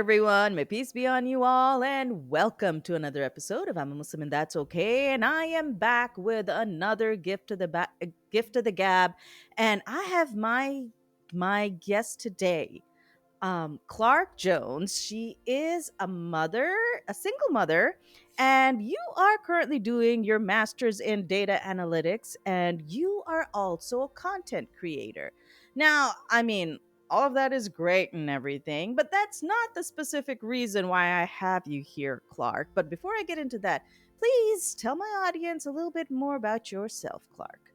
everyone. May peace be on you all, and welcome to another episode of I'm a Muslim and That's Okay. And I am back with another gift to the gab, and I have my guest today, Clarke Jones. She is a mother, a single mother, and you are currently doing your master's in data analytics, and you are also a content creator. Now, I mean, all of that is great and everything, but that's not the specific reason why I have you here, Clarke. But before I get into that, please tell my audience a little bit more about yourself, Clarke.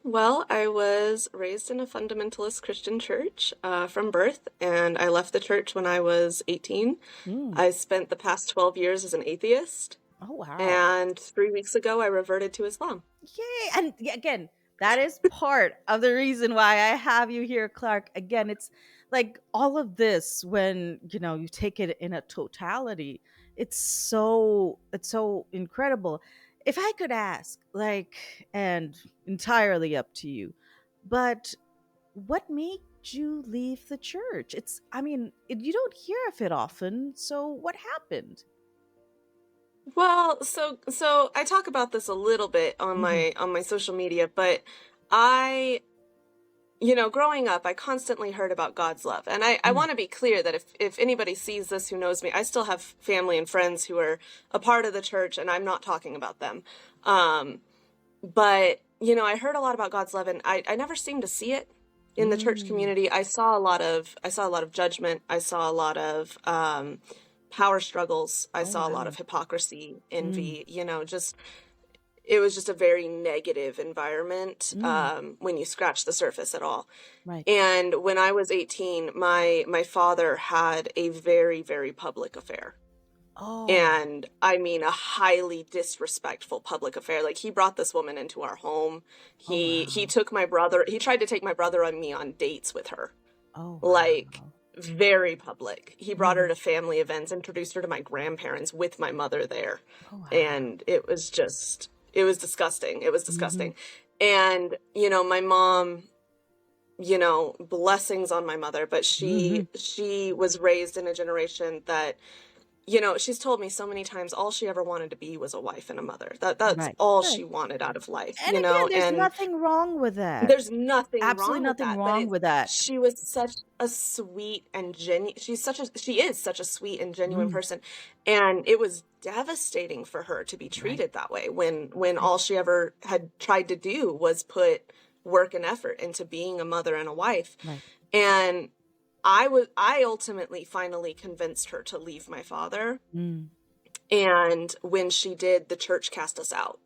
Well, I was raised in a fundamentalist Christian church from birth, and I left the church when I was 18. Mm. I spent the past 12 years as an atheist, Oh, wow. and 3 weeks ago I reverted to Islam. Yay! And again, that is part of the reason why I have you here, Clarke. Again, it's like all of this when you take it in a totality. It's so incredible. If I could ask, like, and entirely up to you, but what made you leave the church? You don't hear of it often. So what happened? Well, so I talk about this a little bit on Hmm. my social media, but I growing up, I constantly heard about God's love. And I want to be clear that if anybody sees this who knows me, I still have family and friends who are a part of the church, and I'm not talking about them. But, I heard a lot about God's love, and I never seemed to see it in the church Mm. community. I saw a lot of judgment. I saw a lot of power struggles. I Oh, saw a lot wow. of hypocrisy, Mm. envy, just it was just a very negative environment Mm. when you scratch the surface at all. Right. And when I was 18, my father had a very, very public affair. Oh. And I mean a highly disrespectful public affair. Like, he brought this woman into our home. Oh, He wow. took my brother, he tried to take my brother and me on dates with her. Oh, Like, wow. very public. He brought her Mhm. to family events, introduced her to my grandparents with my mother there. Oh, wow. And it was disgusting. It was Mhm. disgusting. And, my mom, blessings on my mother, but Mhm. she was raised in a generation that, she's told me so many times all she ever wanted to be was a wife and a mother. That's Right. all she Right. wanted out of life, And again, there's and nothing wrong with that. there's nothing Absolutely wrong with nothing that, but wrong with that. she was such a sweet and genuine, she is such a sweet and genuine Mm. person. And it was devastating for her to be Right. treated that way when Right. all she ever had tried to do was put work and effort into being a mother and a wife. Right. And I ultimately finally convinced her to leave my father. Mm. And when she did, the church cast us out.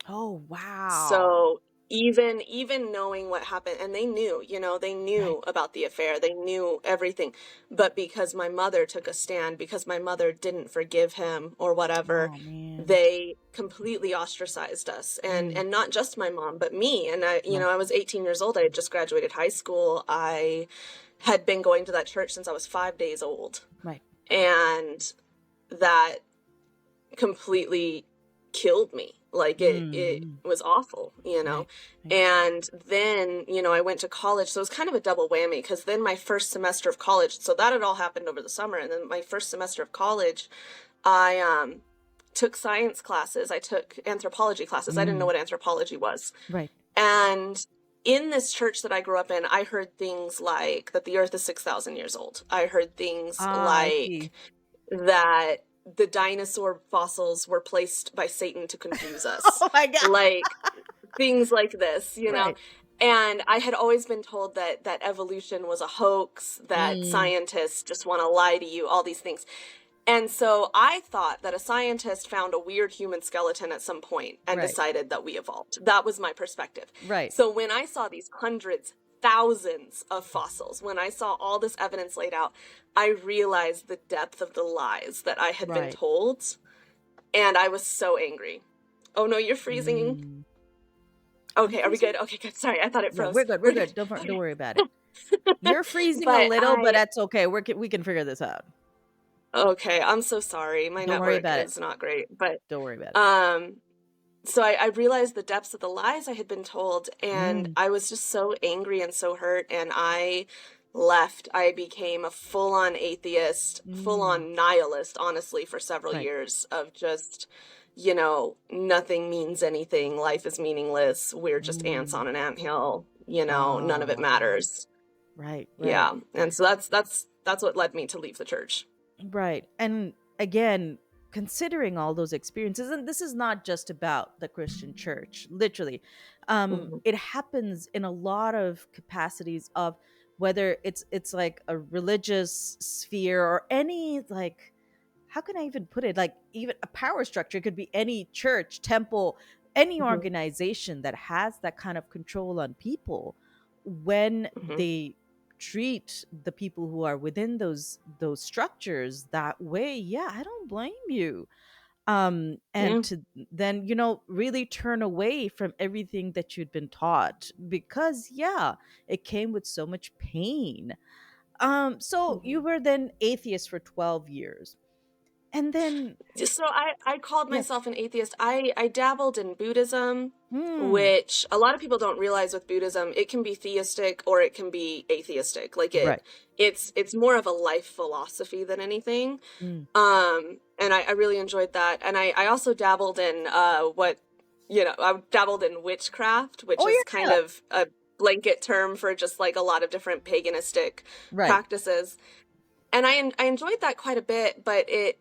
Oh, wow. So even knowing what happened, and they knew, they Right. knew about the affair, they knew everything, but because my mother took a stand, because my mother didn't forgive him or whatever, Oh, man. they completely ostracized us. And Mm. and not just my mom, but me. And Right. I was 18 years old. I had just graduated high school. I had been going to that church since I was 5 days old. Right. And that completely killed me. Like, it Mm. was awful, Right. Right. And then, I went to college. So it was kind of a double whammy, because then my first semester of college, so that had all happened over the summer. And then my first semester of college, I took science classes. I took anthropology classes. I didn't know Mm. what anthropology was. Right. And in this church that I grew up in, I heard things like that the earth is 6,000 years old. I heard things Ah, I like see. that the dinosaur fossils were placed by Satan to confuse us. Oh my God. Like, things like this. Right. And I had always been told that evolution was a hoax, that Mm. scientists just want to lie to you, all these things. And so I thought that a scientist found a weird human skeleton at some point and Right. decided that we evolved. That was my perspective. Right. So when I saw these hundreds, thousands of fossils, when I saw all this evidence laid out, I realized the depth of the lies that I had been Right. told. And I was so angry. Oh no, you're freezing. Mm. I'm Okay, are we freezing. good? Okay, good. Sorry, I thought it No, froze. we're good. We're We're good. good. Don't Okay. worry about it. You're freezing a But little, but that's okay. We can figure this out. okay, I'm so sorry. My Don't worry network about it. is not great. But Don't worry about it. so I realized the depths of the lies I had been told, and Mm. I was just so angry and so hurt. And I left, I became a full-on atheist, Mm, full-on nihilist, honestly, for several right. years of just, nothing means anything. Life is meaningless. We're just ants Mm. on an anthill. None of it Ah, matters. right, right. Yeah. And so that's what led me to leave the church. Right. And again, considering all those experiences, and this is not just about the Christian church, literally, Hmm. it happens in a lot of capacities of whether it's like a religious sphere or any like how can I even put it? Like even a power structure, it could be any church, temple, any Hmm. organization that has that kind of control on people when Hmm. they treat the people who are within those structures that way. Yeah, I don't blame you. And Yeah. to then really turn away from everything that you'd been taught because yeah, it came with so much pain. So you Mhm. were then atheist for 12 years and then So I called yeah. myself an atheist. I dabbled in Buddhism, Hmm. which a lot of people don't realize with Buddhism, it can be theistic or it can be atheistic. Like Right. it's more of a life philosophy than anything. Mm. And I really enjoyed that. And I also dabbled in I dabbled in witchcraft, which Oh is kind yeah. of a blanket term for just like a lot of different paganistic Right. practices. And I enjoyed that quite a bit, but it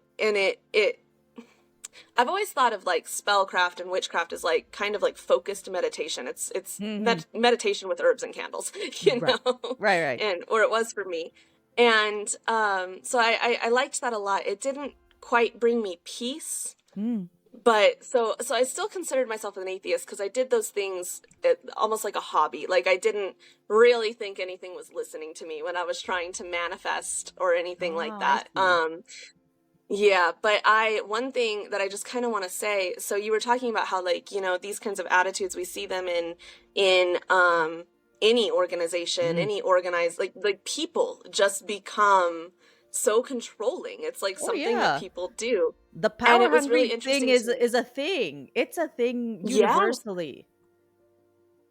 I've always thought of like spellcraft and witchcraft as like kind of like focused meditation. It's Hmm. meditation with herbs and candles, Right. Right. Right. and or it was for me. And so I liked that a lot. It didn't quite bring me peace, Mm. but so I still considered myself an atheist because I did those things almost like a hobby. Like I didn't really think anything was listening to me when I was trying to manifest or anything like Ah, I that. see. Yeah, but one thing that I just kind of want to say, so you were talking about how like, these kinds of attitudes we see them in any organization, Mm. any organized like people just become so controlling. It's like Oh something that yeah. people do. The And power it was really hungry thing interesting to is me. a thing. It's a thing Yeah. universally.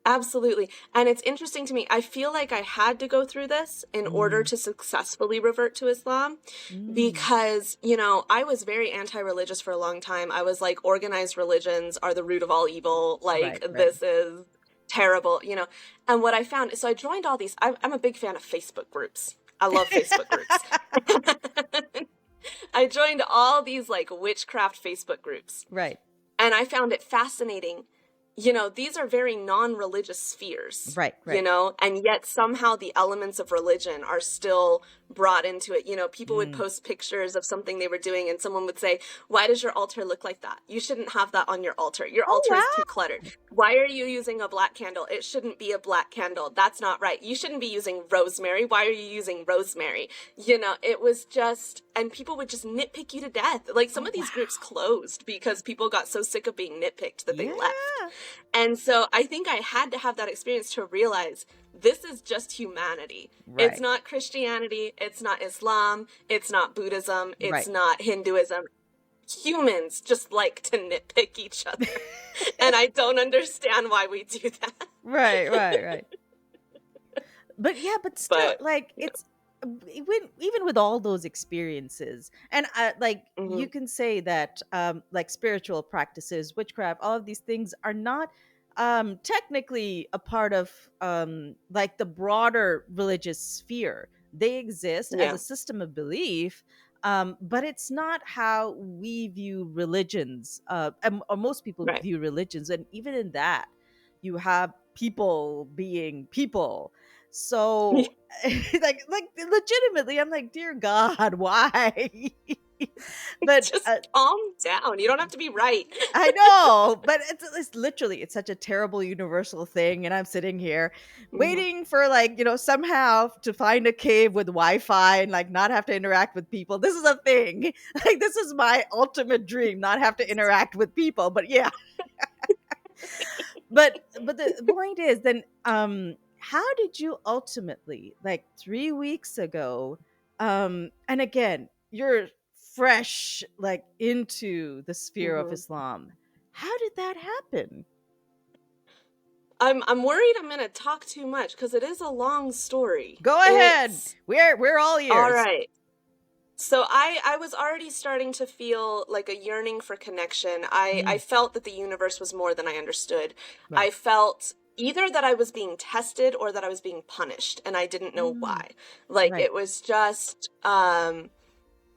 Absolutely. And it's interesting to me. I feel like I had to go through this in order Mm. to successfully revert to Islam Mm. because, I was very anti-religious for a long time. I was like, organized religions are the root of all evil. Like, Right. Right. this is terrible. And what I found, so I joined all these, I'm a big fan of Facebook groups. I love Facebook groups. I joined all these like witchcraft Facebook groups. Right. And I found it fascinating. These are very non-religious spheres, Right. Right. and yet somehow the elements of religion are still brought into it. People would Mm. post pictures of something they were doing, and someone would say, "Why does your altar look like that? You shouldn't have that on your altar. Your Oh altar is too wow. cluttered. Why are you using a black candle? It shouldn't be a black candle. That's not right. You shouldn't be using rosemary. Why are you using rosemary?" It was just, and people would just nitpick you to death. Like some Oh of these groups wow. closed because people got so sick of being nitpicked that they Yeah. left. And so I think I had to have that experience to realize this is just humanity. It's Right. not Christianity. It's not Islam. It's not Buddhism. It's Right. not Hinduism. Humans just like to nitpick each other. And I don't understand why we do that. Right. Right. Right. But yeah, but still But, like yeah. it's even with all those experiences and like Hmm. you can say that like spiritual practices, witchcraft, all of these things are not technically a part of like the broader religious sphere. They exist as a Yeah. system of belief, but it's not how we view religions, or most people Right. view religions. And even in that, you have people being people. So like legitimately, I'm like, dear God, why? But Just calm down. You don't have to be right. I know, but it's literally it's such a terrible universal thing, and I'm sitting here Hmm. waiting for like somehow to find a cave with Wi-Fi and like not have to interact with people. This is a thing. Like this is my ultimate dream, not have to interact with people. But yeah, but the point is then how did you ultimately like 3 weeks ago and again you're fresh like into the sphere of Hmm. Islam, how did that happen? I'm worried I'm gonna talk too much because it is a long story. Go ahead. We're all All ears. right. So I was already starting to feel like a yearning for connection. I felt that the universe was more than I understood. Right. I felt either that I was being tested or that I was being punished, and I didn't know why. Like Right. it was just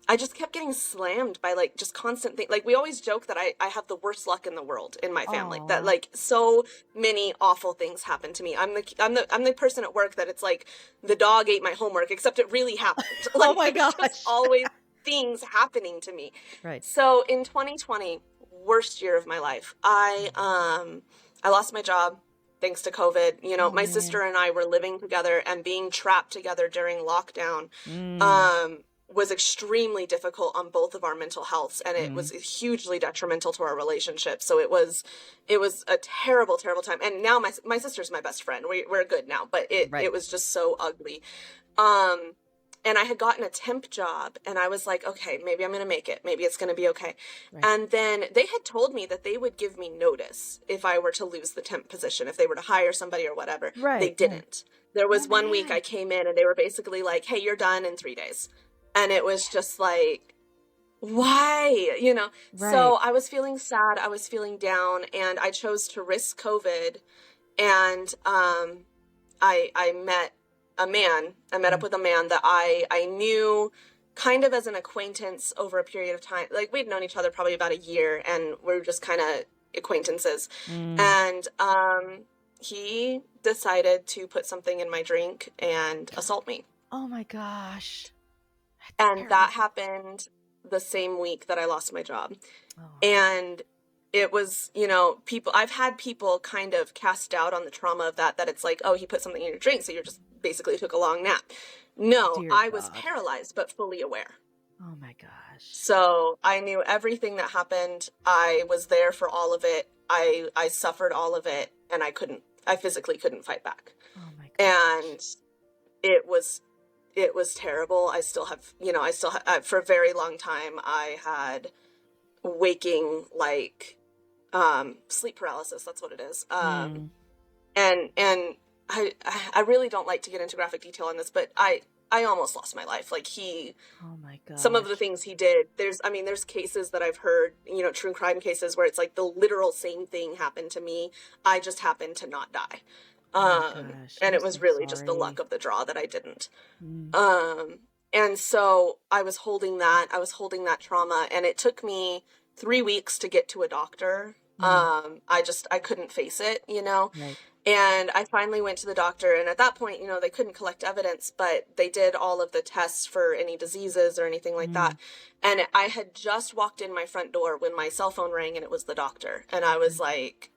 I just kept getting slammed by like just constant things. Like we always joke that I have the worst luck in the world in my family. That Aw. like so many awful things happen to me. I'm the person at work that it's like the dog ate my homework, except it really happened. Oh Like my there's just gosh. always things happening to me. Right. So in 2020, worst year of my life, I lost my job thanks to COVID. You know, Oh my man. sister and I were living together and being trapped together during lockdown. Mm. Was extremely difficult on both of our mental healths, and it Mm. was hugely detrimental to our relationship. So it was a terrible, terrible time. And now my sister's my best friend. We're good now, but Right. it was just so ugly. Um, and I had gotten a temp job, and I was like, okay, maybe I'm going to make it. Maybe it's going to be okay. Right. And then they had told me that they would give me notice if I were to lose the temp position, if they were to hire somebody or whatever. Right. They didn't. There Oh was one week man. I came in and they were basically like, hey, you're done in 3 days. And it was just like, why? You know? Right. So I was feeling sad. I was feeling down, and I chose to risk COVID. And I met a man. I met up with a man that I knew kind of as an acquaintance over a period of time. Like we'd known each other probably about a year, and we were just kind of acquaintances. And he decided to put something in my drink and assault me. Oh my gosh. And that happened the same week that I lost my job. Oh. And it was, you know, I've had people kind of cast doubt on the trauma of that it's like, oh, he put something in your drink, so you just basically took a long nap. No, Dear I was God. paralyzed, but fully aware. Oh my gosh. So I knew everything that happened. I was there for all of it. I suffered all of it, and I physically couldn't fight back. Oh my gosh. And it was terrible. I still have, for a very long time, I had waking, like, sleep paralysis. That's what it is. And I really don't like to get into graphic detail on this, but I almost lost my life. Like Oh my God. some of the things he did, there's cases that I've heard, true crime cases where it's like the literal same thing happened to me. I just happened to not die. Oh my gosh. And I'm it was so really just the sorry. luck of the draw that I didn't. And so I was holding that trauma, and it took me 3 weeks to get to a doctor. I couldn't face it, Right. and I finally went to the doctor, and at that point, they couldn't collect evidence, but they did all of the tests for any diseases or anything like that. And I had just walked in my front door when my cell phone rang, and it was the doctor. And I was like,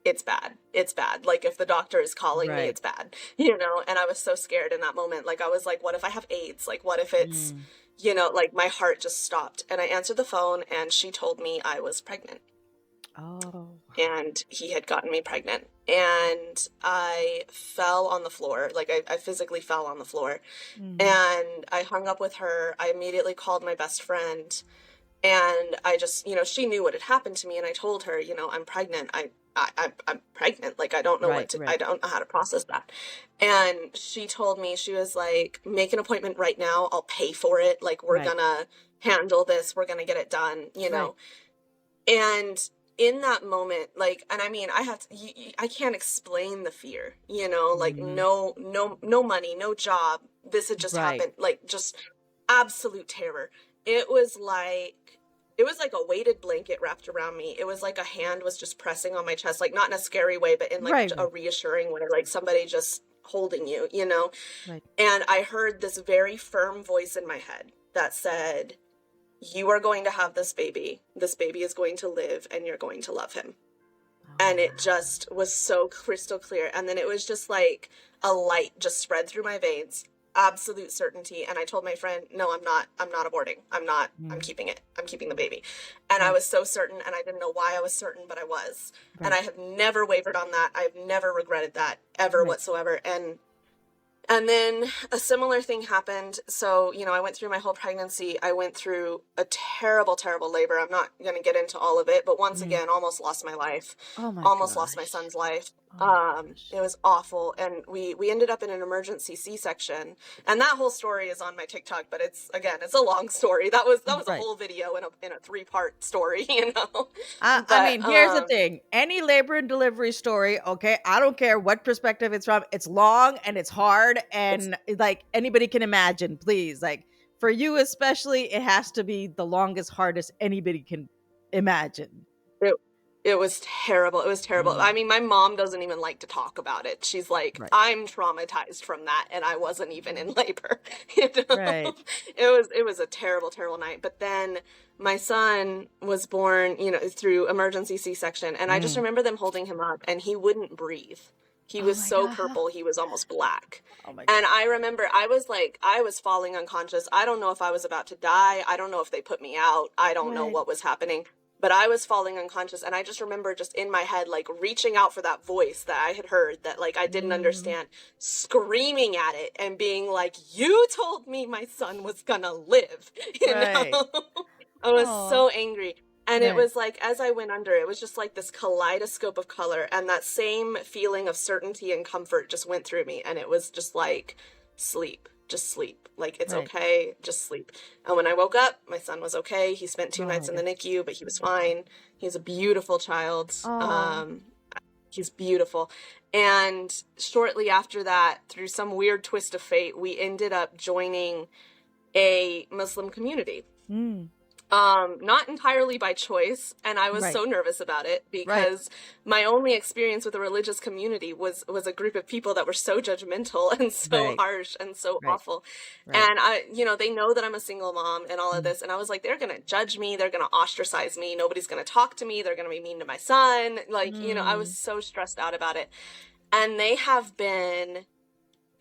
it's bad. It's bad. Like, if the doctor is calling me, it's bad, and I was so scared in that moment. Like, I was like, what if I have AIDS? Like, what if it's, like my heart just stopped. And I answered the phone, and she told me I was pregnant. Oh. And he had gotten me pregnant. And I fell on the floor. Like, I physically fell on the floor. And I hung up with her. I immediately called my best friend. And I just, she knew what had happened to me. And I told her, I'm pregnant. I'm pregnant. Like, I don't know I don't know how to process that. And she told me, she was like, make an appointment right now. I'll pay for it. Like, we're gonna handle this. We're gonna get it done, And in that moment, like, and I mean, I can't explain the fear, like no money, no job. This had just happened. Like, just absolute terror. It was like a weighted blanket wrapped around me. It was like a hand was just pressing on my chest, like not in a scary way, but in like a reassuring way, like somebody just holding you, And I heard this very firm voice in my head that said, you are going to have this baby. This baby is going to live, and you're going to love him. And it just was so crystal clear. And then it was just like a light just spread through my veins. Absolute certainty. And I told my friend, no, I'm not aborting. I'm keeping it. I'm keeping the baby. And I was so certain, and I didn't know why I was certain, but I was. And I have never wavered on that. I've never regretted that ever whatsoever. And then a similar thing happened. So, I went through my whole pregnancy. I went through a terrible, terrible labor. I'm not going to get into all of it, but once again, almost lost my life. Oh my Almost lost my son's life. Oh my gosh. It was awful, and we ended up in an emergency C-section, and that whole story is on my TikTok. But it's a long story. That was a Right. whole video in a three-part story, you know. I But mean, here's the thing. Any labor and delivery story, okay, I don't care what perspective it's from. It's long and it's hard it's and like anybody can imagine, please. Like for you especially, it has to be the longest, hardest anybody can imagine. It it was terrible. It was terrible. Mm, I mean, my mom doesn't even like to talk about it. She's like, right. I'm traumatized from that, and I wasn't even in labor. You know, Right. it was a terrible, terrible night. But then my son was born, through emergency C-section, and I just Mm. remember them holding him up, and he wouldn't breathe. He Oh was my so god. purple, he was almost black. Oh my And god. I remember I was falling unconscious. I don't know if I was about to die. I don't know if they put me out. I don't know Right. what was happening, but I was falling unconscious. And I just remember just in my head, like reaching out for that voice that I had heard that like I didn't Mm, understand, screaming at it and being like, you told me my son was gonna live, you know? right. I was Oh, so angry. And it right. was like, as I went under, it was just like this kaleidoscope of color. And that same feeling of certainty and comfort just went through me. And it was just like, sleep, just sleep. Like, it's Right. okay, just sleep. And when I woke up, my son was okay. He spent two Oh my nights in the god. NICU, but he was fine. He's a beautiful child. Oh. He's beautiful. And shortly after that, through some weird twist of fate, we ended up joining a Muslim community. Mm, Not entirely by choice, and I was right. so nervous about it Right. because my only experience with a religious community was a group of people that were so judgmental and so Right. harsh and so Right. awful. Right. And they know that I'm a single mom and all of Mm, this, and I was like, they're gonna judge me, they're gonna ostracize me, nobody's gonna talk to me, they're gonna be mean to my son. Like, I was mm, so stressed out about it. And they have been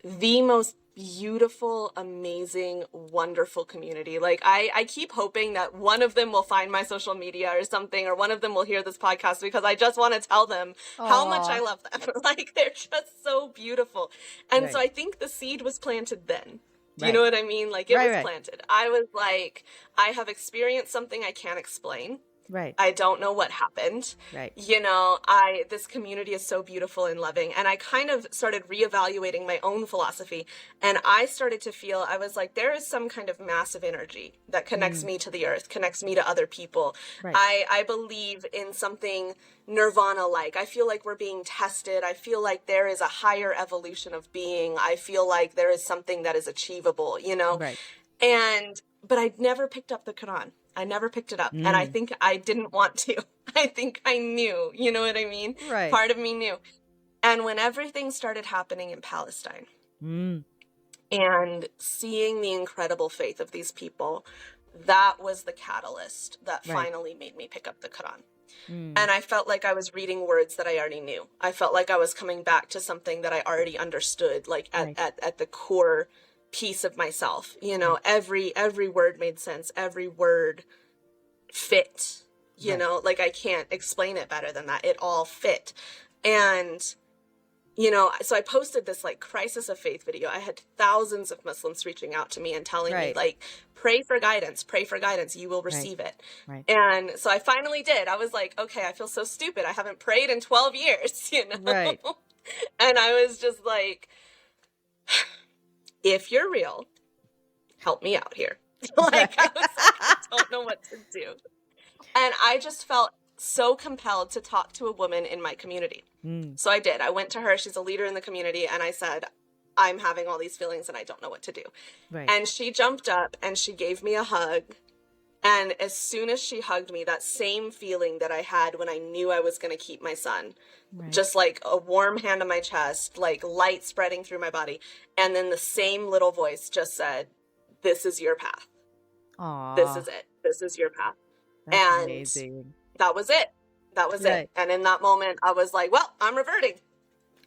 the most beautiful, amazing, wonderful community. Like I keep hoping that one of them will find my social media or something, or one of them will hear this podcast because I just want to tell them how much I aw, love them. Like they're just so beautiful. And so right. I think the seed was planted then. Do you know Right. what I mean? Like it Right. was Right. planted. I was like, I have experienced something I can't explain. Right. I don't know what happened. Right. This community is so beautiful and loving. And I kind of started reevaluating my own philosophy. And I started to feel, I was like, there is some kind of massive energy that connects Mm, me to the earth, connects me to other people. right. I believe in something nirvana-like. I feel like we're being tested. I feel like there is a higher evolution of being. I feel like there is something that is achievable. Right. But I never picked up the Quran. I never picked it up. And I Mm, think I didn't want to. I think I knew, you know what I mean? right. Part of me knew. And when everything started happening in Palestine Mm, and seeing the incredible faith of these people, that was the catalyst that right. finally made me pick up the Quran. Mm, And I felt like I was reading words that I already knew. I felt like I was coming back to something that I already understood, like at, right. at, at the core piece of myself. Right. Every word made sense. Every word fit. Right. Like I can't explain it better than that. It all fit. And so I posted this like crisis of faith video. I had thousands of Muslims reaching out to me and telling me Right. like, pray for guidance, you will Right. receive it. Right. And so I finally did. I was like, okay, I feel so stupid. I haven't prayed in 12 years, Right. And I was just like, if you're real, help me out here. Like I was like, I don't know what to do. And I just felt so compelled to talk to a woman in my community. Mm, So I did. I went to her. She's a leader in the community. And I said, I'm having all these feelings and I don't know what to do. right. And she jumped up and she gave me a hug. And as soon as she hugged me, that same feeling that I had when I knew I was going to keep my son, Right. just like a warm hand on my chest, like light spreading through my body. And then the same little voice just said, this is your path. This Aw, is it. This is your path. that's And amazing. that was it. That was it. Right. And in that moment, I was like, well, I'm reverting.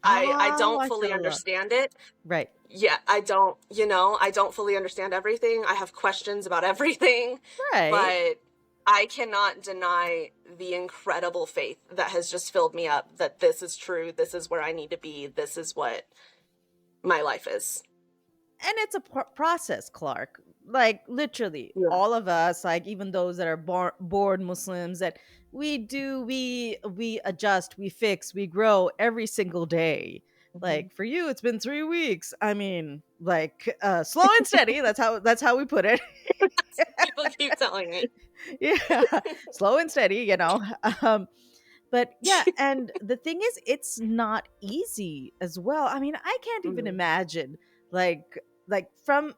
I Oh, don't fully mashallah. understand it. Right. Yeah, I don't fully understand everything. I have questions about everything, Right. but I cannot deny the incredible faith that has just filled me up that this is true. This is where I need to be. This is what my life is. And it's a process, Clark. Like literally Yeah. all of us, like even those that are born Muslims, that we do, we adjust, we fix, we grow every single day. Mhm. Like for you, it's been 3 weeks. I mean, like slow and steady. That's how we put it. People keep telling me. Yeah, slow and steady. Um, but yeah, and the thing is, it's not easy as well. I mean, I can't even Mhm. imagine, like from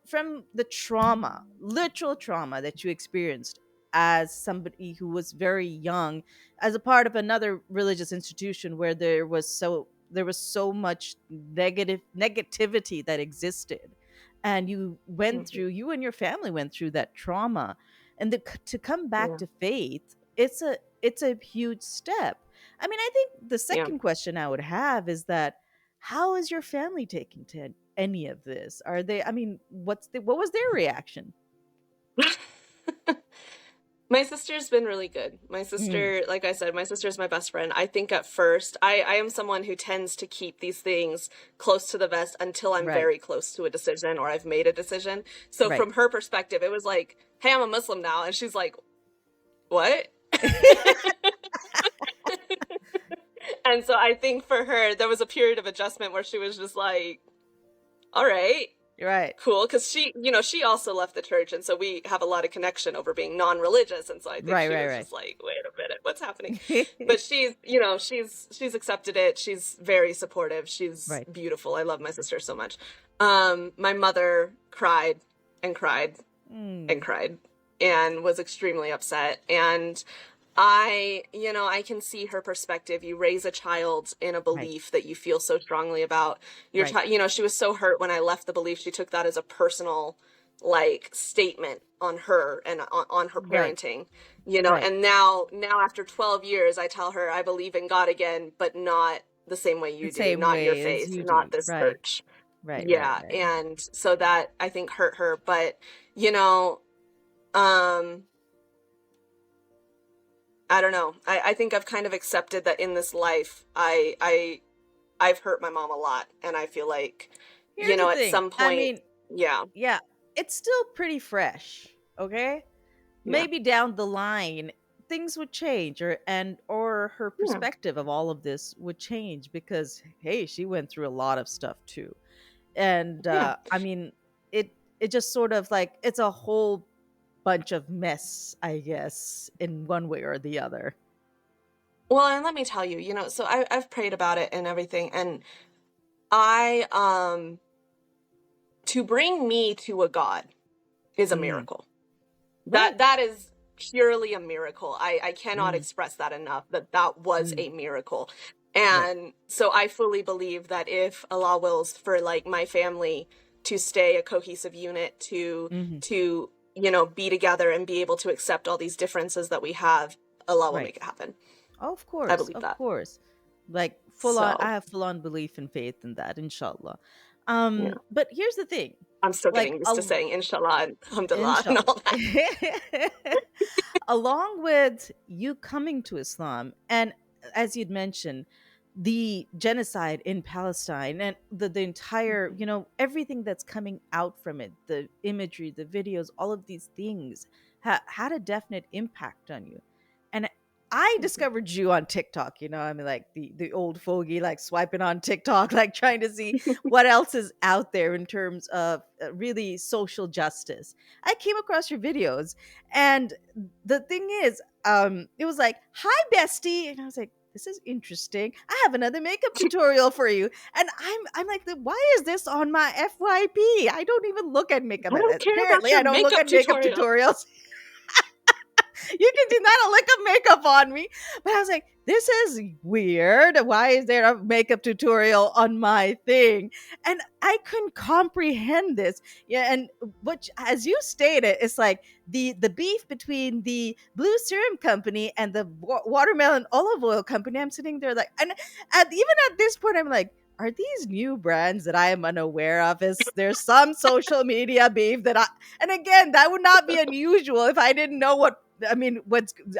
the trauma, literal trauma that you experienced as somebody who was very young, as a part of another religious institution where there was so much negativity that existed, and Mhm. you and your family went through that trauma, and to come back Yeah. to faith, it's a huge step. I mean, I think the Yeah. second question I would have is that how is your family taking to any of this? Are they, I mean, what was their reaction? My sister's been really good. My Mm, sister, like I said, my sister's my best friend. I think at first, I am someone who tends to keep these things close to the vest until I'm right, very close to a decision or I've made a decision. So right. from her perspective, it was like, hey, I'm a Muslim now. And she's like, what? And so I think for her, there was a period of adjustment where she was just like, all right, Right, cool. Because she also left the church. And so we have a lot of connection over being non religious. And so I think right, she right, was right. just like, wait a minute, what's happening? But she's accepted it. She's very supportive. She's Right. beautiful. I love my sister so much. My mother cried and cried and Mm, cried and was extremely upset. And I can see her perspective. You raise a child in a right, belief that you feel so strongly about. Your right, child, she was so hurt when I left the belief. She took that as a personal, like, statement on her and on her right, parenting, right. and now after 12 years, I tell her I believe in God again, but not the same way The you do, same not your way as faith, you not do. this Right, church. right, right, Yeah. right. And so that I think hurt her. But, you know, um, I don't know. I think I've kind of accepted that in this life, I've hurt my mom a lot, and I feel like, Here's the at thing. some I point, mean, yeah, yeah, it's still pretty fresh. Okay, yeah, maybe down the line things would change, or her yeah, perspective of all of this would change, because hey, she went through a lot of stuff too. And yeah. I mean, it just sort of like it's a whole bunch of mess, I guess, in one way or the other. Well, and let me tell you, so I've prayed about it and everything, and I to bring me to a God is a Mm, miracle. right. That is purely a miracle. I cannot Mm, express that enough, that was mm, a miracle. right. And so I fully believe that if Allah wills for, like, my family to stay a cohesive unit, to Hmm. be together and be able to accept all these differences that we have, Allah will Right. make it happen. Of I course, believe of that. course. Like full on, I So, have full on belief and faith in that, inshallah. yeah. But here's the thing, I'm still like getting used to saying inshallah and alhamdulillah and inshallah. all that. Along with you coming to Islam, and as you'd mentioned, the genocide in Palestine and the entire, Mhm. everything that's coming out from it, the imagery, the videos, all of these things had a definite impact on you. And I Mhm. discovered you on TikTok, I mean, like the old fogey, like swiping on TikTok, like trying to see what else is out there in terms of really social justice. I came across your videos, and the thing is, it was like, "Hi, bestie," and I was like, "This is interesting. I have another makeup tutorial for you." And I'm like, "Why is this on my FYP? I don't even look at makeup. I don't care about Apparently, your I don't look makeup at makeup tutorial. tutorials." You can do not a lick of makeup on me. But I was like, this is weird. Why is there a makeup tutorial on my thing? And I couldn't comprehend this. Yeah, and which, as you stated, it's like the beef between the Blue Serum Company and the watermelon olive oil company. I'm sitting there like, and even at this point, I'm like, are these new brands that I am unaware of? Is there some social media beef that and again, that would not be unusual if I didn't know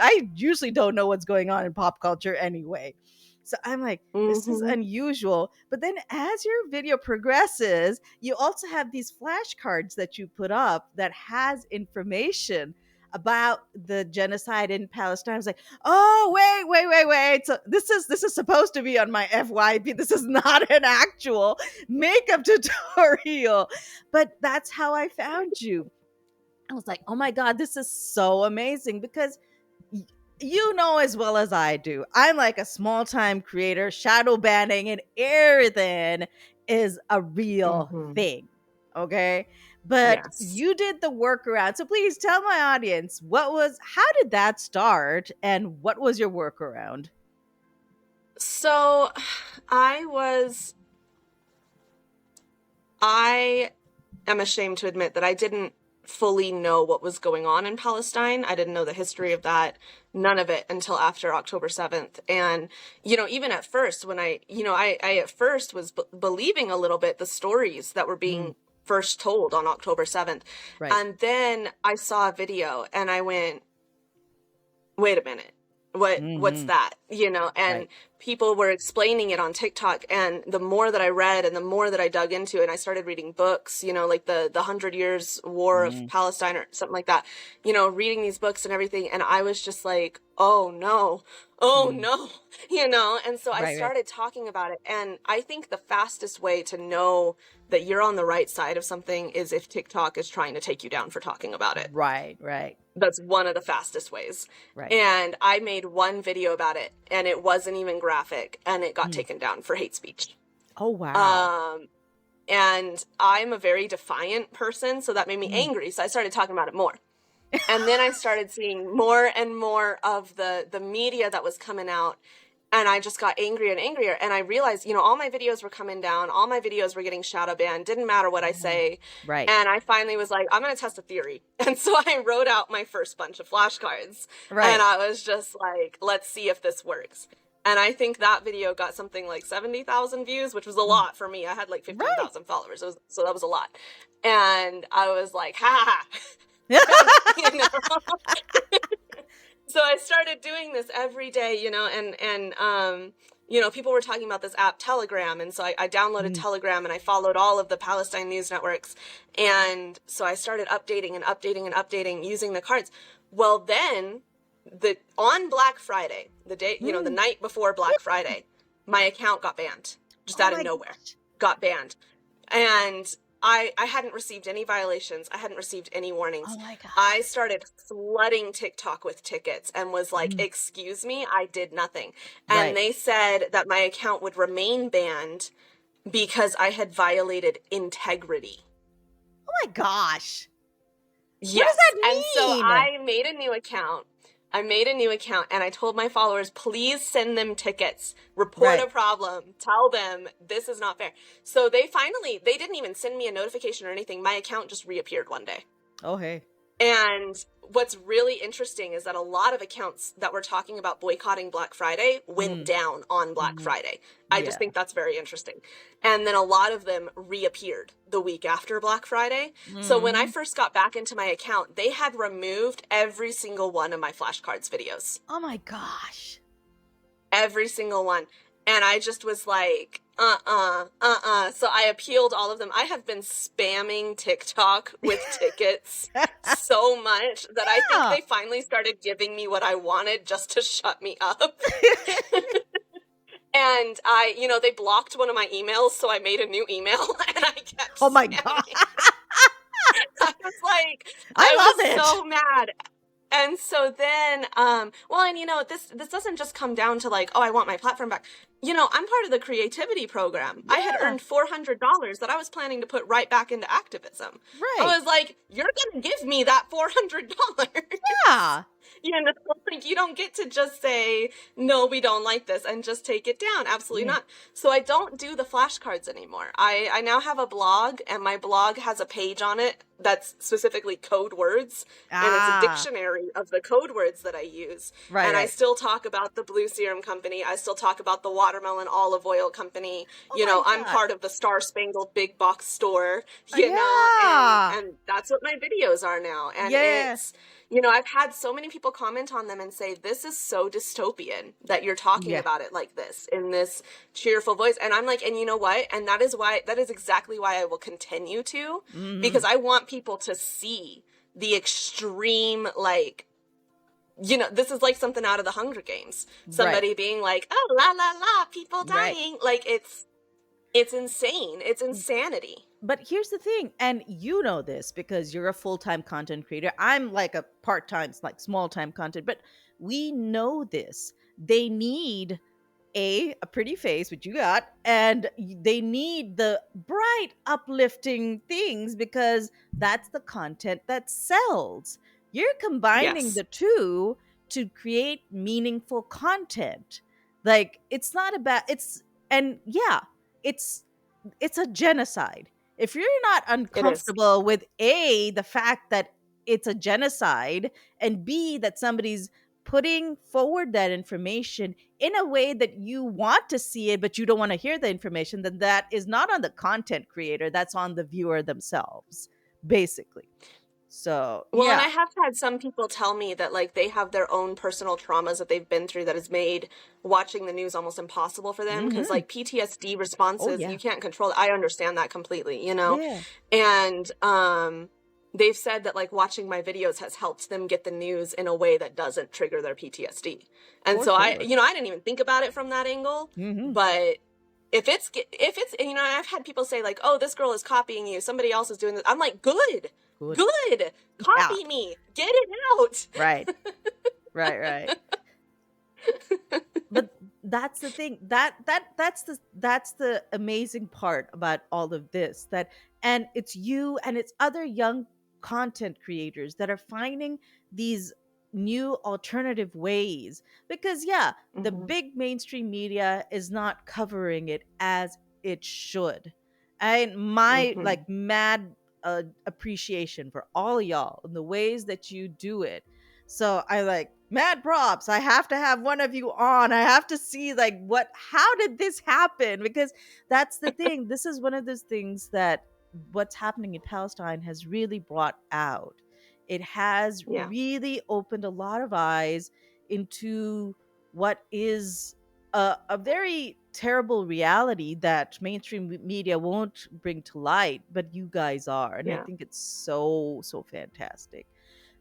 I usually don't know what's going on in pop culture anyway. So I'm like, this is Hmm. unusual. But then as your video progresses, you also have these flashcards that you put up that has information about the genocide in Palestine. I was like, oh wait. So this is supposed to be on my FYP. This is not an actual makeup tutorial. But that's how I found you. I was like, oh my God, this is so amazing because you know as well as I do, I'm like a small time creator. Shadow banning and everything is a real Hmm. thing. Okay. But Yes. you did the workaround. So please tell my audience how did that start and what was your workaround? So I was, I am ashamed to admit that I didn't fully know what was going on in Palestine. I didn't know the history of that, none of it until after October 7th. And, even at first, when I at first was believing a little bit the stories that were Mm, being first told on October 7th. right. And then I saw a video and I went, wait a minute, what's Hmm. that, and Right. people were explaining it on TikTok, and the more that I read and the more that I dug into it, and I started reading books, like the 100 Years War of Mm, Palestine or something like that, reading these books and everything, and I was just like, oh no, oh mm. no, and so I Right, right. started talking about it. And I think the fastest way to know that you're on the right side of something is if TikTok is trying to take you down for talking about it. Right, right, That's one of the fastest ways. right. And I made one video about it, and it wasn't even graphic, and it got Mm. taken down for hate speech. Oh wow. Um, and I'm a very defiant person, so that made me Mm. angry. So I started talking about it more. And then I started seeing more and more of the media that was coming out. And I just got angrier and angrier. And I realized, all my videos were coming down. All my videos were getting shadow banned. Didn't matter what I Oh, say. right, And I finally was like, I'm going to test a theory. And so I wrote out my first bunch of flashcards. And right. I was just like, let's see if this works. And I think that video got something like 70,000 views, which was a Mm. lot for me. I had like Right. 15,000 followers. So that was a lot. And I was like, ha ha, got me, So I started doing this every day, and people were talking about this app Telegram, and so I downloaded Mm. Telegram and I followed all of the Palestine news networks, and so I started updating and updating and updating using the cards. Well, then on Black Friday, the day, the Mm. night before Black Friday, my account got banned, just Oh out of my nowhere, gosh. got banned. And I hadn't received any violations. I hadn't received any Oh warnings. my I gosh. started flooding TikTok with tickets and was like, Mm. excuse me, I did nothing. And Right. they said that my account would remain banned because I had violated integrity. Oh my gosh. What does Yes. that And so mean? I made a new account. And I told my followers, please send them tickets, report a Right. problem, tell them this is not fair. So they didn't even send me a notification or anything. My account just reappeared one day. Oh hey. And what's really interesting is that a lot of accounts that were talking about boycotting Black Friday went Mm. down on Black Mm. Friday. I just Yeah. think that's very interesting. And then a lot of them reappeared the week after Black Friday. So when I Hmm. first got back into my account, they had removed every single one of my flashcards videos. Oh my gosh. Every single one. And I just was like, So I appealed all of them. I have been spamming TikTok with tickets so much that I think Yeah. they finally started giving me what I wanted just to shut me up. And they blocked one of my emails, so I made a new email and I kept Oh my god. spamming. I was like, I I was love it. so mad. And so then, this doesn't just come down to like, oh, I want my platform back. I'm part of the creativity program. I had Yeah. earned $400 that I was planning to put right back into activism. I Right. was like, you're going to give me that $400. Yeah. Like you don't get to just say, no, we don't like this and just take it down. Absolutely Mm. not. So I don't do the flashcards anymore. I now have a blog, and my blog has a page on it that's specifically code words, and it's a Ah. dictionary of the code words that I use. Right, And I right. still talk about the Blue Serum Company. I still talk about the Watermelon Olive Oil Company. Oh my I'm god. part of the Star Spangled Big Box Store, and Yeah. that's what my videos are now. And Yeah. I've had so many people comment on them and say, this is so dystopian that you're talking Yeah. about it like this in this cheerful voice. And I'm like, and you know what? And that is exactly why I will continue to, Hmm. because I want people to see the extreme, like, you know, this is like something out of the Hunger Games. Right. Somebody being like, oh, la, la, la, people Right. dying. Like, it's insane. It's insanity. But here's the thing, and you know this because you're a full-time content creator. I'm like a part-time, like small-time content, but we know this. They need a pretty face, which you got, and they need the bright, uplifting things because that's the content that sells. You're combining Yes, the two to create meaningful content. Like it's not about it's and yeah, it's it's a genocide. If you're not it is. uncomfortable with A, the fact that it's a genocide, and B, that somebody's putting forward that information in a way that you want to see it, but you don't want to hear the information, then that is not on the content creator, that's on the viewer themselves, basically. So, Well, and I yeah. have had some people tell me that like they have their own personal traumas that they've been through that has made watching the news almost impossible for them because Hmm. like PTSD Oh, responses, yeah. you can't control it. I understand that completely, you know. Yeah. And they've said that like watching my videos has helped them get the news in a way that doesn't trigger their PTSD. And For so I, sure. you know, I didn't even think about it from that angle, Hmm. but if it's you know, I've had people say like, "Oh, this girl is copying you. Somebody else is doing this." I'm like, "Good. Good. Good. Yeah. Copy me. Get it out." Right. Right. Right. But that's the thing, that's the amazing part about all of this, that and it's you and it's other young content creators that are finding these new alternative ways, because yeah, the Hmm. big mainstream media is not covering it as it should. And my Hmm. like mad appreciation for all of y'all and the ways that you do it. So I like mad props. I have to have one of you on. I have to see like how did this happen? Because that's the thing. This is one of those things that what's happening in Palestine has really brought out. It has Yeah. really opened a lot of eyes into what is a very terrible reality that mainstream media won't bring to light, but you guys are. And I Yeah. think it's so, so fantastic.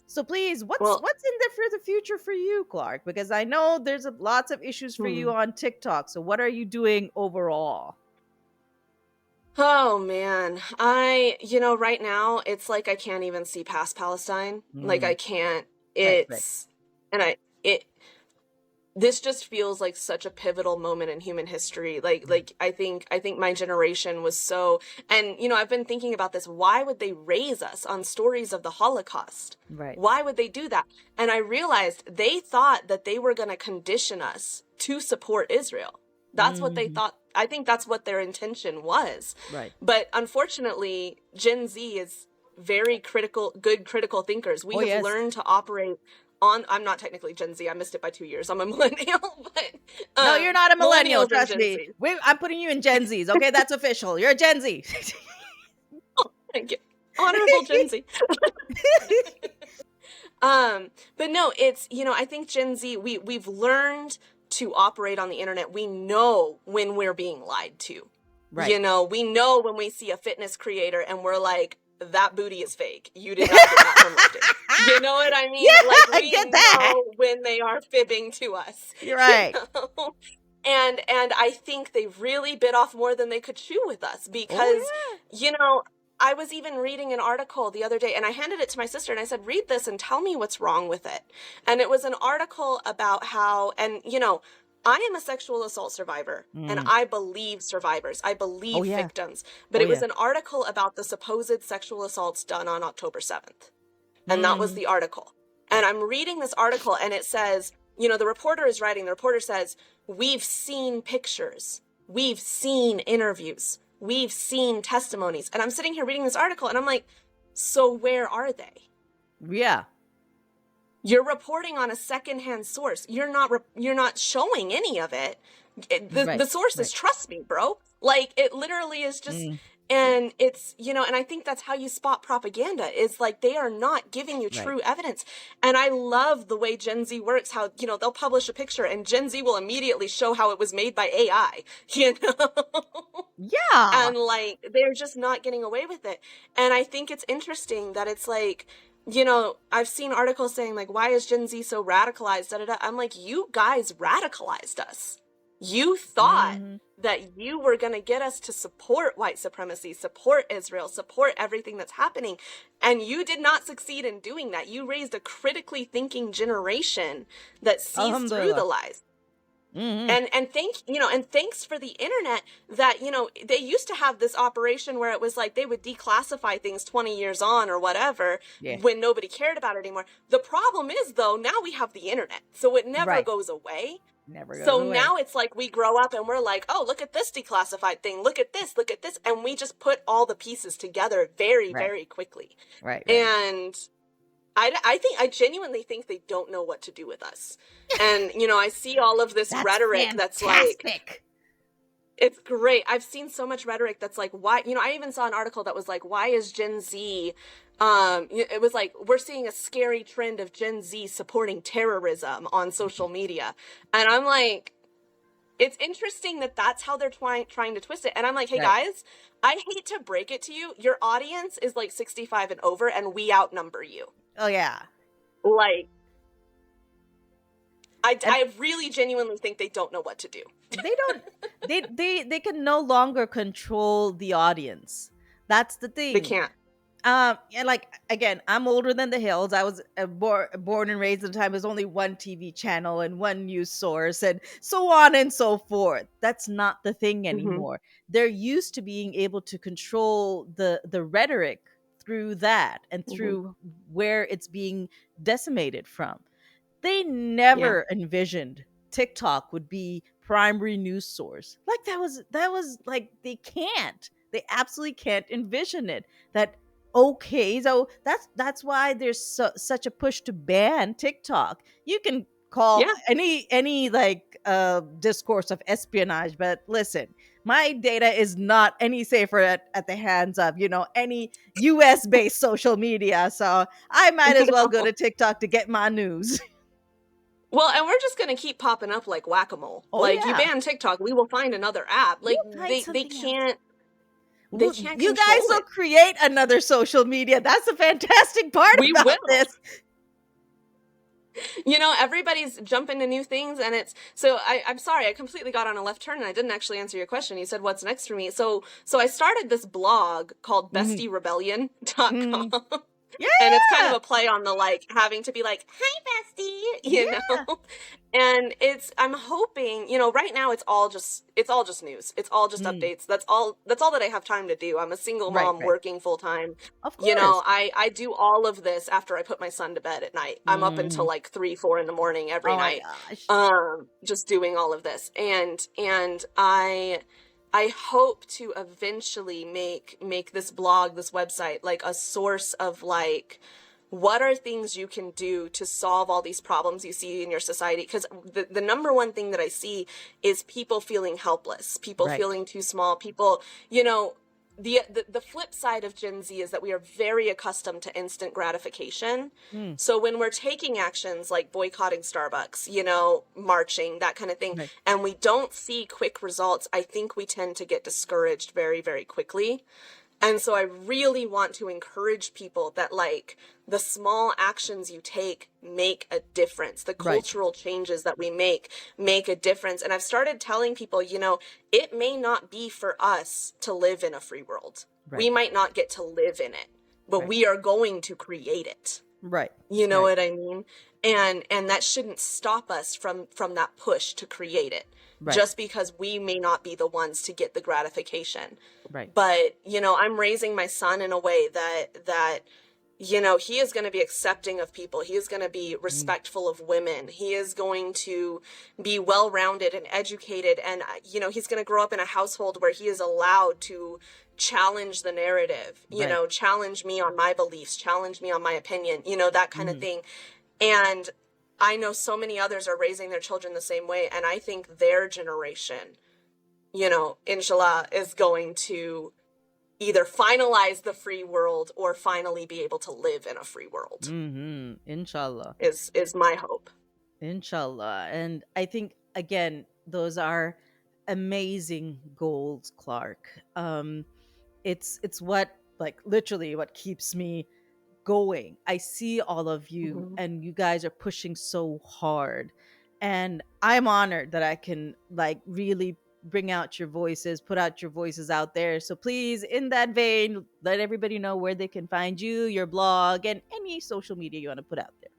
So please, what's Well, what's in there for the future for you, Clark? Because I know there's lots of issues for you hmm. on TikTok. So what are you doing overall? Oh man. You know, right now it's like I can't even see past Palestine. Like I Mm, can't. right, right. It's and I it this just feels like such a pivotal moment in human history. Mm, I think my generation was so, and you know, I've been thinking about this. Why would they raise us on stories of the Holocaust? right. Why would they do that? And I realized they thought that they were going to condition us to support Israel. That's what they Hmm. thought. I think that's what their intention was. Right. But unfortunately, Gen Z is very critical, good critical thinkers. We Oh have yes. learned to operate on, I'm not technically Gen Z. I missed it by 2 years. I'm a millennial, but No, you're not a millennial. millennials and Trust Gen me. Z. I'm putting you in Gen Zs. Okay, that's official. You're a Gen Z. Thank you. Honorable Gen Z. But no, it's, you know, I think Gen Z, we've learned to operate on the internet. We know when we're being lied to. Right. You know, we know when we see a fitness creator and we're like, that booty is fake. You did not get that from lifting. You know what I mean? Yeah, Like I we get that. know when they are fibbing to us. You're You right. know? And I think they really bit off more than they could chew with us Oh because, yeah. you know, I was even reading an article the other day and I handed it to my sister and I said, read this and tell me what's wrong with it. And it was an article about how, and you know, I am a sexual assault survivor and Mm. I believe survivors. I Oh believe yeah. victims. But Oh it was yeah. an article about the supposed sexual assaults done on October 7th. And that was Mm. the article. And Right. I'm reading this article and it says, you know, the reporter is writing, the reporter says, we've seen pictures, we've seen interviews, we've seen testimonies. And I'm sitting here reading this article and I'm like, so where are they? Yeah. You're reporting on a secondhand source. You're not showing any of it. The Right. source is Right. trust me, bro. Like it literally is just, Mm. and it's, you know, and I think that's how you spot propaganda is like they are not giving you Right. true evidence. And I love the way Gen Z works, how, you know, they'll publish a picture and Gen Z will immediately show how it was made by AI, you know? Yeah. And like they're just not getting away with it. And I think it's interesting that it's like I've seen articles saying like, why is Gen Z so radicalized? Da, da, da. I'm like, you guys radicalized us. You thought Hmm. that you were going to get us to support white supremacy, support Israel, support everything that's happening. And you did not succeed in doing that. You raised a critically thinking generation that sees through the Alhamdulillah. lies. Hmm. And thanks for the internet that, they used to have this operation where it was like they would declassify things 20 years on or whatever Yeah. when nobody cared about it anymore. The problem is, though, now we have the internet, so it never Right. goes away. Never goes So away. now it's like we grow up and we're like, oh, look at this declassified thing. Look at this. And we just put all the pieces together very, Right. very quickly. Right. Right. And I genuinely think they don't know what to do with us. And, I see all of this That's rhetoric that's like, fantastic. it's great. I've seen so much rhetoric that's like, why, I even saw an article that was like, why is Gen Z, it was like, we're seeing a scary trend of Gen Z supporting terrorism on social media. And I'm like, it's interesting that that's how they're trying to twist it. And I'm like, hey Right. guys, I hate to break it to you. Your audience is like 65 and over, and we outnumber you. Oh yeah. Like, And I really genuinely think they don't know what to do. they don't. They can no longer control the audience. That's the They thing. can't. And like again, I'm older than the hills. I was born and raised at the time. There's only one TV channel and one news source, and so on and so forth. That's not the thing Mm-hmm. anymore. They're used to being able to control the rhetoric through that and Mm-hmm. through where it's being decimated from. They Yeah. never envisioned TikTok would be primary news source. Like that was like they absolutely can't envision it. That okay, so that's why there's such a push to ban TikTok. You can call Yeah. any like discourse of espionage, but listen, my data is not any safer at the hands of any US based social media, so I might as well go No. to TikTok to get my news. Well, and we're just gonna keep popping up like whack-a-mole. Oh Like, you yeah, ban TikTok, we will find another app. Like, we'll find something else. they Well, can't you guys control will it. create another social media. That's the fantastic part We about will. this. Everybody's jumping to new things, and I'm sorry, I completely got on a left turn and I didn't actually answer your question. You said what's next for me. So I started this blog called Mhm, bestierebellion.com. mhm. And it's kind of Yeah, a play on the like having to be like, hi bestie, yeah. And I'm hoping, right now it's all just news. It's all just Mm, updates. That's all that I have time to do. I'm a single right, mom right. working full time. Of course. I do all of this after I put my son to bed at night. I'm up until Mhm. like 3, 4 in the morning every Oh my night. gosh. Just doing all of this. And I hope to eventually make this blog, this website, like a source of like, what are things you can do to solve all these problems you see in your society? Because the number one thing that I see is people feeling helpless, people Right. feeling too small, people, you know, the flip side of Gen Z is that we are very accustomed to instant gratification. Mm, So when we're taking actions like boycotting Starbucks, marching, that kind of thing, right. and we don't see quick results, I think we tend to get discouraged very, very quickly. And so I really want to encourage people that like the small actions you take make a difference. The Right. cultural changes that we make a difference. And I've started telling people, it may not be for us to live in a free world. We Right. might not get to live in it, but Right. we are going to create it. Right. You know Right. what I mean? And that shouldn't stop us from that push to create it, Right. just because we may not be the ones to get the gratification. Right. But I'm raising my son in a way that he is going to be accepting of people. He is going to be Mm, respectful of women. He is going to be well-rounded and educated, and he's going to grow up in a household where he is allowed to challenge the narrative, right. challenge me on my beliefs, challenge me on my opinion, that kind of Mhm. thing. And I know so many others are raising their children the same way, and I think their generation, inshallah, is going to either finalize the free world or finally be able to live in a free world, Mhm. Inshallah. is my hope. Inshallah. And I think again, those are amazing goals, Clark. It's what like literally what keeps me going. I see all of you, Mhm. and you guys are pushing so hard. And I'm honored that I can like really bring out your voices, put out your voices out there. So please, in that vein, let everybody know where they can find you, your blog, and any social media you want to put out there.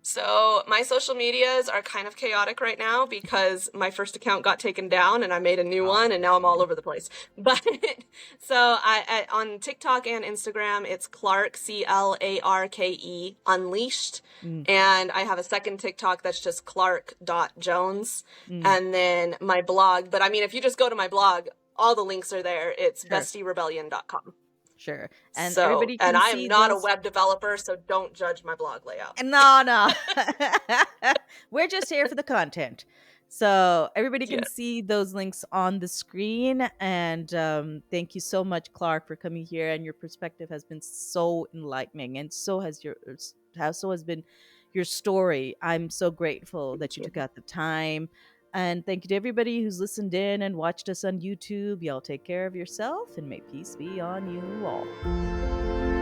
So my social medias are kind of chaotic right now because my first account got taken down and I made a new Oh one and now I'm all man. over the place. But so I on TikTok and Instagram it's Clarke Clarke Unleashed. Mm, And I have a second TikTok that's just Clarke.Jones. mm, And then my blog. But I mean, if you just go to my blog, all the links are there. It's sure, bestierebellion.com. sure. And So, everybody and can I am see not a those. web developer, so don't judge my blog layout. No, no. We're just here for the content. So everybody can Yeah. see those links on the screen. And thank you so much, Clark, for coming here. And your perspective has been so enlightening, and so has been your story. I'm so grateful that Thank you took you. out the time. And thank you to everybody who's listened in and watched us on YouTube. Y'all take care of yourself, and may peace be on you all.